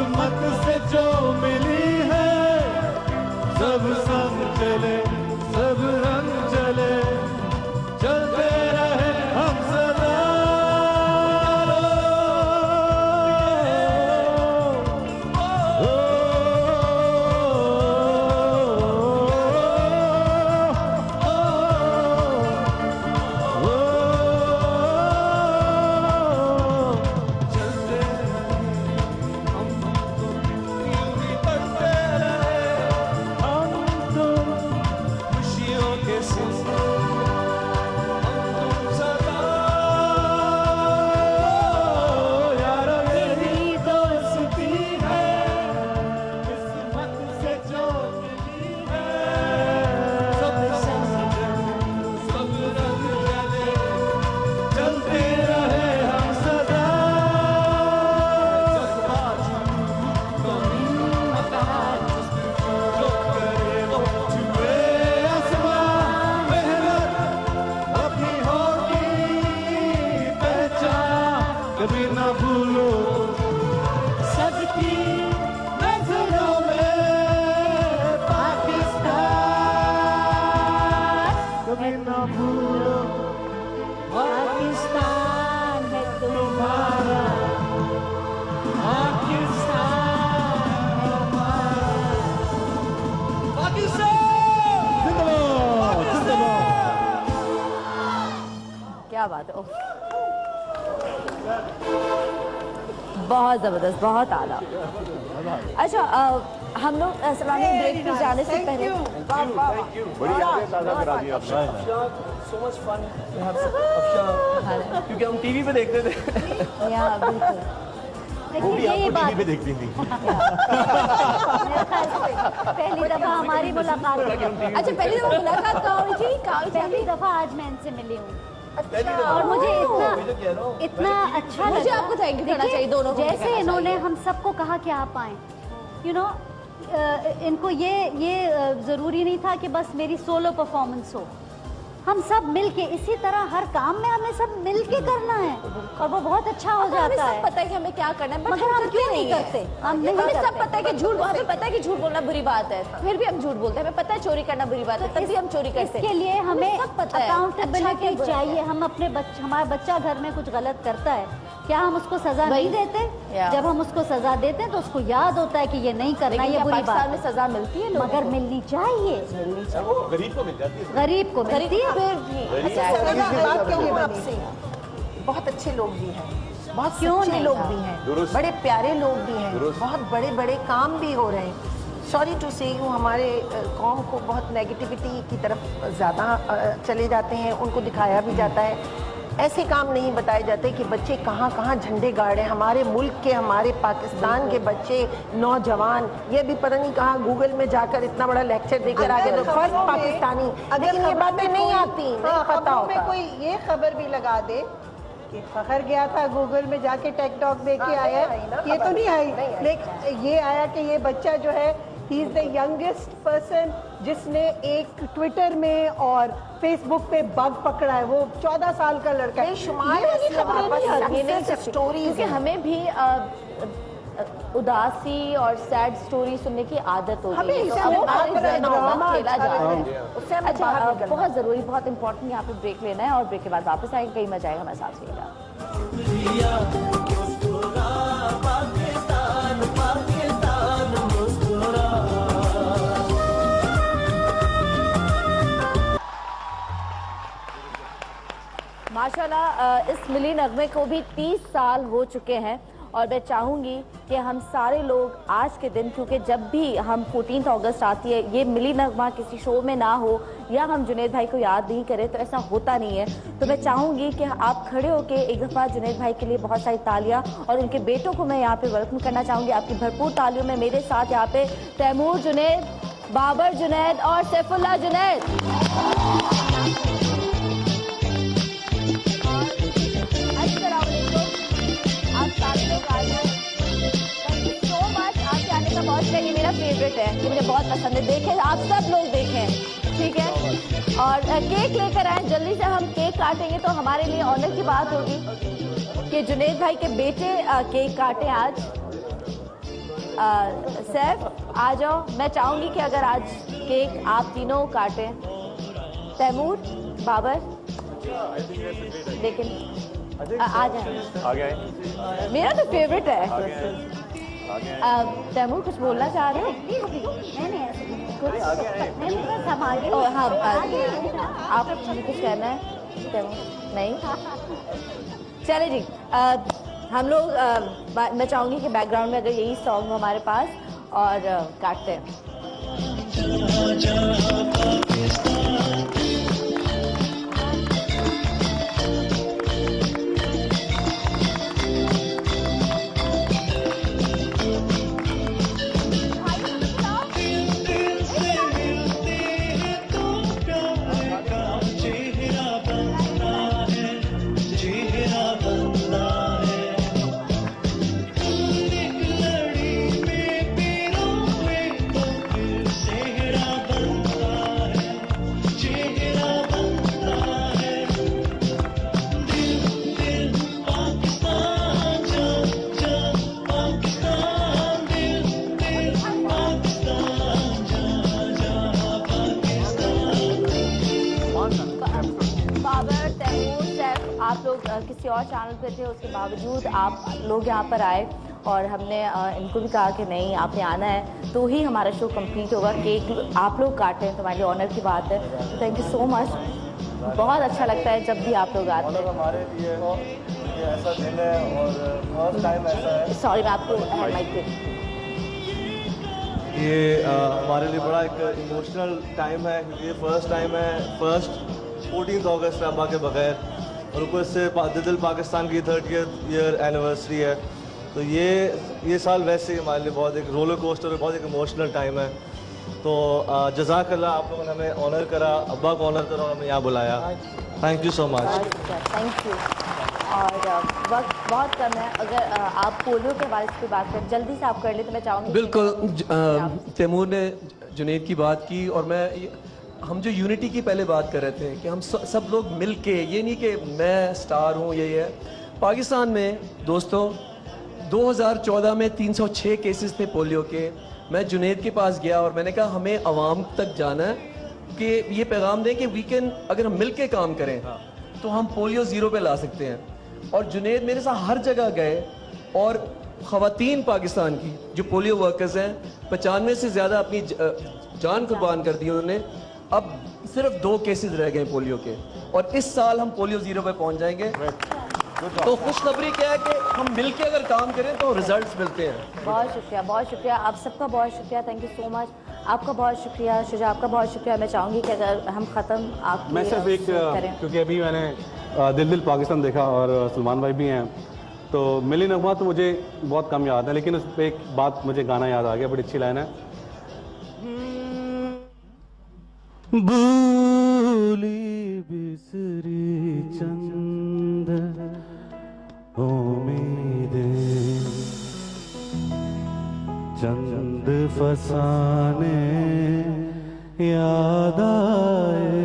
किस्मत से जो मिली है, सब संग चले, सब रंग चले, चलते रहे हम सदा। खुशियों के कभी ना भूलो सबकी नजरों में पाकिस्तान, कभी ना भूलो पाकिस्तान है तुम्हारा, पाकिस्तान है हमारा, पाकिस्तान जिंदाबाद। क्या बात है, बहुत जबरदस्त, बहुत आला। अच्छा, हम लोग सलामी ब्रेक पे जाने से पहले क्योंकि हम टीवी पे देखते थे। वो भी आपको टीवी पे देखती थी। पहली दफा हमारी मुलाकात। अच्छा, पहली दफा मुलाकात कहाँ हुई थी? पहली दफा आज मैं इनसे मिली हूँ। और मुझे इतना अच्छा लगा। मुझे आपको थैंक यू करना चाहिए दोनों को। जैसे इन्होंने हम सबको कहा कि आप आएं, यू नो, इनको ये ज़रूरी नहीं था कि बस मेरी सोलो परफॉर्मेंस हो। हम सब मिलके इसी तरह हर काम में हमें सब मिलके करना है और वो बहुत अच्छा हो जाता है। हमें सब पता है कि हमें क्या करना है, मगर हम क्यों नहीं करते? हमें सब पता है कि हमें पता है कि झूठ बोलना बुरी बात है, फिर भी हम झूठ बोलते हैं। हमें पता है चोरी करना बुरी बात है, तब भी हम चोरी करते हैं। इसके लिए हमें अकाउंटेबिलिटी अच्छा चाहिए। हम अपने हमारा बच्चा घर में कुछ गलत करता है, क्या हम उसको सजा नहीं देते? जब हम उसको सजा देते हैं तो उसको याद होता है कि ये नहीं करना, ये बुरी बात है। में सजा मिलती है मगर मिलनी चाहिए। वो गरीब को मिल जाती है, गरीब को मिलती है। आपसे बहुत अच्छे लोग भी हैं, बहुत सच्चे लोग भी हैं, बड़े प्यारे लोग भी हैं, बहुत बड़े बड़े काम भी हो रहे हैं। सॉरी टू से हमारे कौम को बहुत नेगेटिविटी की तरफ ज़्यादा चले जाते हैं, उनको दिखाया भी जाता है। ऐसे काम नहीं बताए जाते कि बच्चे कहाँ कहाँ झंडे गाड़ रहे हैं। हमारे मुल्क के, हमारे पाकिस्तान के बच्चे, नौजवान, ये भी पता नहीं कहाँ गूगल में जाकर इतना बड़ा लेक्चर देकर आगे तो फर्स्ट पाकिस्तानी, लेकिन ये बातें नहीं आती, नहीं पता होता। कोई ये खबर भी लगा दे कि फखर गया था गूगल में जाके टेकटॉक देख के आया, ये तो नहीं आई, लेकिन ये आया कि ये बच्चा जो है he is the youngest person जिसने एक ट्विटर में और फेसबुक पे बग पकड़ा है। वो 14 साल का लड़का है। स्टोरी, क्योंकि हमें भी उदासी और सैड स्टोरी सुनने की आदत हो गई है, तो खेला जा रहा है। अच्छा, बहुत जरूरी, बहुत इंपॉर्टेंट यहाँ पे ब्रेक लेना है और ब्रेक के बाद वापस आएंगे। कहीं मजा आएगा, हमारे साथ रहिएगा। माशाल्लाह, इस मिली नगमे को भी 30 साल हो चुके हैं और मैं चाहूँगी कि हम सारे लोग आज के दिन, क्योंकि जब भी हम 14 अगस्त आती है, ये मिली नगमा किसी शो में ना हो या हम जुनैद भाई को याद नहीं करें तो ऐसा होता नहीं है। तो मैं चाहूँगी कि आप खड़े होकर एक दफ़ा जुनैद भाई के लिए बहुत सारी तालियाँ और उनके बेटों को मैं यहाँ पे वेलकम करना चाहूँगी। आपकी भरपूर तालियों में मेरे साथ यहाँ पे तैमूर जुनैद, बाबर जुनैद और सैफुल्लाह जुनैद। ये मेरा फेवरेट है, ये मुझे बहुत पसंद है। देखें, आप सब लोग देखें, ठीक है? और केक लेकर आए, जल्दी से हम केक काटेंगे तो हमारे लिए ऑनर की बात होगी कि जुनैद भाई के बेटे केक काटें आज। सैफ आ जाओ। मैं चाहूंगी कि अगर आज केक आप तीनों काटें, तैमूर, बाबर, लेकिन आ जाए। मेरा तो फेवरेट है। तैमूर कुछ बोलना चाह रहे हो? हाँ, आप मुझे कुछ कहना है तैमूर? नहीं, चले जी। हम लोग मैं चाहूंगी कि बैकग्राउंड में अगर यही सॉन्ग हो हमारे पास और काटते हैं। आप लोग किसी और चैनल पे थे, उसके बावजूद आप लोग यहाँ पर आए और हमने इनको भी कहा कि नहीं आपने आना है तो ही हमारा शो कंप्लीट होगा। केक आप लोग काटें तो हमारे लिए ऑनर की बात है। तो थैंक यू सो मच, बहुत अच्छा लगता है जब भी आप लोग आते हैं। हमारे लिए ये ऐसा दिन है और फर्स्ट टाइम ऐसा है। सॉरी मैं आपको माइक पे। ये हमारे लिए बड़ा एक इमोशनल टाइम है क्योंकि ये फर्स्ट टाइम है, फर्स्ट 14 अगस्त अब्बा के बगैर, और ऊपर से दिल पाकिस्तान की 30th ईयर एनिवर्सरी है। तो ये साल वैसे ही हमारे लिए बहुत एक रोलर कोस्टर और बहुत एक इमोशनल टाइम है। तो जज़ाकल्लाह, आप लोगों ने हमें ऑनर करा, अब्बा को ऑनर करा और हमें यहाँ बुलाया। Thank you so much. Thank you. और वक्त बहुत कम है, अगर आप पोलियो के हवाले से बात करें जल्दी से आप कर ले तो मैं चाहूँगी। बिल्कुल, तैमूर ने जुनैद की बात की और हम जो यूनिटी की पहले बात कर रहे थे कि हम सब लोग मिल के, ये नहीं कि मैं स्टार हूँ ये है। पाकिस्तान में दोस्तों 2014 में 306 केसेस थे पोलियो के। मैं जुनैद के पास गया और मैंने कहा हमें आवाम तक जाना है कि ये पैगाम दें कि वीकेंड अगर हम मिल के काम करें तो हम पोलियो ज़ीरो पे ला सकते हैं। और जुनैद मेरे साथ हर जगह गए और ख़वातीन पाकिस्तान की जो पोलियो वर्कर्स हैं 95 से ज़्यादा अपनी जान कुर्बान कर दी उन्होंने। अब सिर्फ 2 केसेस रह गए पोलियो के और इस साल हम पोलियो ज़ीरो पे पहुंच जाएंगे। तो खुशखबरी क्या है कि हम मिलके अगर काम करें तो रिजल्ट्स मिलते हैं। बहुत शुक्रिया आप सबका, बहुत शुक्रिया। Thank you so much. आपका बहुत शुक्रिया शुजा, आपका बहुत शुक्रिया। मैं चाहूँगी कि अगर हम ख़त्म आप मैं सिर्फ एक क्योंकि अभी मैंने दिल पाकिस्तान देखा और सलमान भाई भी हैं, तो मिली नगमा तो मुझे बहुत कम याद है, लेकिन उस पर एक बात मुझे गाना याद आ गया, बड़ी अच्छी लाइन है। भूली बिसरी चंद उम्मीदें, चंद फसाने याद आए,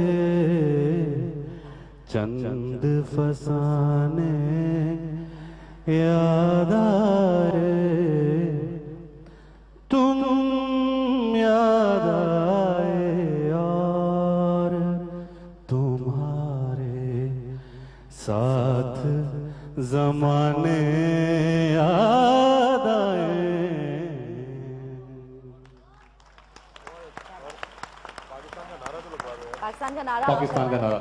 चंद फसाने याद आए, तुम याद आए और तुम्हारे साथ ज़माने याद आए। पाकिस्तान का नारा, पाकिस्तान का नारा।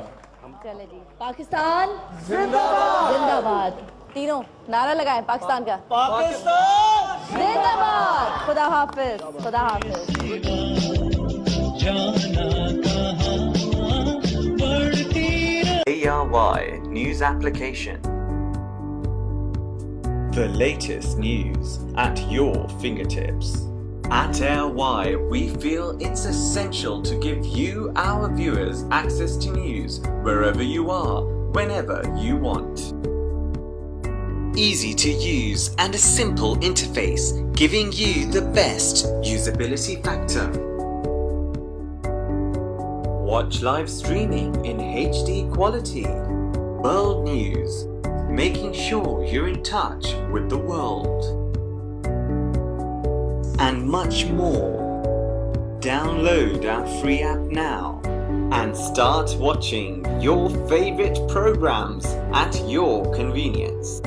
चले जी, पाकिस्तान जिंदाबाद, जिंदाबाद। तीनों नारा लगाएं पाकिस्तान का। पाकिस्तान जिंदाबाद। खुदा हाफिज, खुदा हाफिज। ARY News Application. The latest news at your fingertips. At ARY, we feel it's essential to give you, our viewers, access to news wherever you are, whenever you want. Easy to use and a simple interface, giving you the best usability factor. Watch live streaming in HD quality. World news, making sure you're in touch with the world. and much more. Download our free app now and start watching your favorite programs at your convenience.